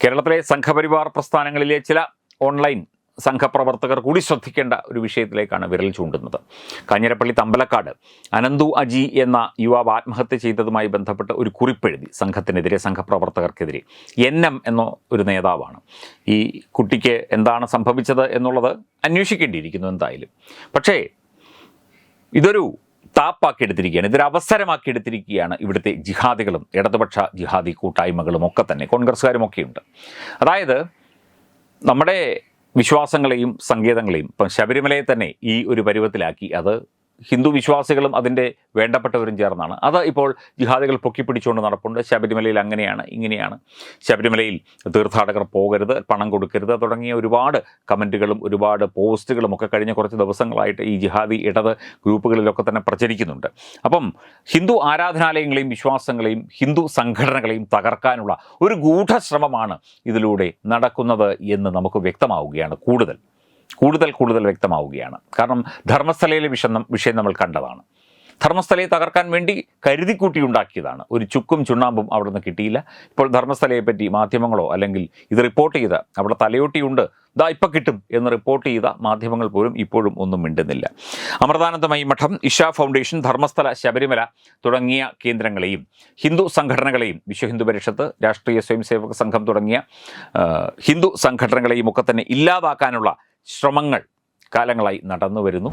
കേരളത്തിലെ സംഘപരിവാർ പ്രസ്ഥാനങ്ങളിലെ ചില ഓൺലൈൻ സംഘപ്രവർത്തകർ കൂടി ശ്രദ്ധിക്കേണ്ട ഒരു വിഷയത്തിലേക്കാണ് വിരൽ ചൂണ്ടുന്നത്. കാഞ്ഞിരപ്പള്ളി തമ്പലക്കാട് അനന്തു അജി എന്ന യുവാവ് ആത്മഹത്യ ചെയ്തതുമായി ബന്ധപ്പെട്ട് ഒരു കുറിപ്പെഴുതി സംഘത്തിനെതിരെ, സംഘപ്രവർത്തകർക്കെതിരെ. NM എന്ന ഒരു നേതാവാണ്. ഈ കുട്ടിക്ക് എന്താണ് സംഭവിച്ചത് എന്നുള്ളത് അന്വേഷിക്കേണ്ടിയിരിക്കുന്നു എന്തായാലും. പക്ഷേ ഇതൊരു താപ്പാക്കിയെടുത്തിരിക്കുകയാണ്, ഇതൊരു അവസരമാക്കിയെടുത്തിരിക്കുകയാണ് ഇവിടുത്തെ ജിഹാദികളും ഇടതുപക്ഷ ജിഹാദി കൂട്ടായ്മകളും ഒക്കെ തന്നെ, കോൺഗ്രസ്സുകാരുമൊക്കെയുണ്ട്. അതായത് നമ്മുടെ വിശ്വാസങ്ങളെയും സങ്കേതങ്ങളെയും ഇപ്പം ശബരിമലയെ തന്നെ ഈ ഒരു പരുവത്തിലാക്കി. അത് ഹിന്ദു വിശ്വാസികളും അതിൻ്റെ വേണ്ടപ്പെട്ടവരും ചേർന്നാണ്. അത് ഇപ്പോൾ ജിഹാദികൾ പൊക്കിപ്പിടിച്ചുകൊണ്ട് നടപ്പുണ്ട്. ശബരിമലയിൽ അങ്ങനെയാണ്, ഇങ്ങനെയാണ്, ശബരിമലയിൽ തീർത്ഥാടകർ പോകരുത്, പണം കൊടുക്കരുത് തുടങ്ങിയ ഒരുപാട് കമൻറ്റുകളും ഒരുപാട് പോസ്റ്റുകളും ഒക്കെ കഴിഞ്ഞ കുറച്ച് ദിവസങ്ങളായിട്ട് ഈ ജിഹാദി ഇടത് ഗ്രൂപ്പുകളിലൊക്കെ തന്നെ പ്രചരിക്കുന്നുണ്ട്. അപ്പം ഹിന്ദു ആരാധനാലയങ്ങളെയും വിശ്വാസങ്ങളെയും ഹിന്ദു സംഘടനകളെയും തകർക്കാനുള്ള ഒരു ഗൂഢശ്രമമാണ് ഇതിലൂടെ നടക്കുന്നത് എന്ന് നമുക്ക് വ്യക്തമാവുകയാണ്. കൂടുതൽ വ്യക്തമാവുകയാണ്. കാരണം ധർമ്മസ്ഥലയിലെ വിഷയം നമ്മൾ കണ്ടതാണ്. ധർമ്മസ്ഥലയെ തകർക്കാൻ വേണ്ടി കരുതിക്കൂട്ടിയുണ്ടാക്കിയതാണ്. ഒരു ചുക്കും ചുണ്ണാമ്പും അവിടെ നിന്ന് കിട്ടിയില്ല. ഇപ്പോൾ ധർമ്മസ്ഥലയെപ്പറ്റി മാധ്യമങ്ങളോ അല്ലെങ്കിൽ ഇത് റിപ്പോർട്ട് ചെയ്ത, അവിടെ തലയോട്ടിയുണ്ട്, ഇതാ ഇപ്പം കിട്ടും എന്ന് റിപ്പോർട്ട് ചെയ്ത മാധ്യമങ്ങൾ പോലും ഇപ്പോഴും ഒന്നും മിണ്ടുന്നില്ല. അമൃതാനന്ദമയി മഠം, ഇഷ ഫൗണ്ടേഷൻ, ധർമ്മസ്ഥല, ശബരിമല തുടങ്ങിയ കേന്ദ്രങ്ങളെയും ഹിന്ദു സംഘടനകളെയും, വിശ്വ ഹിന്ദു പരിഷത്ത്, രാഷ്ട്രീയ സ്വയംസേവക സംഘം തുടങ്ങിയ ഹിന്ദു സംഘടനകളെയും ഒക്കെ തന്നെ ഇല്ലാതാക്കാനുള്ള ശ്രമങ്ങൾ കാലങ്ങളായി നടന്നു വരുന്നു.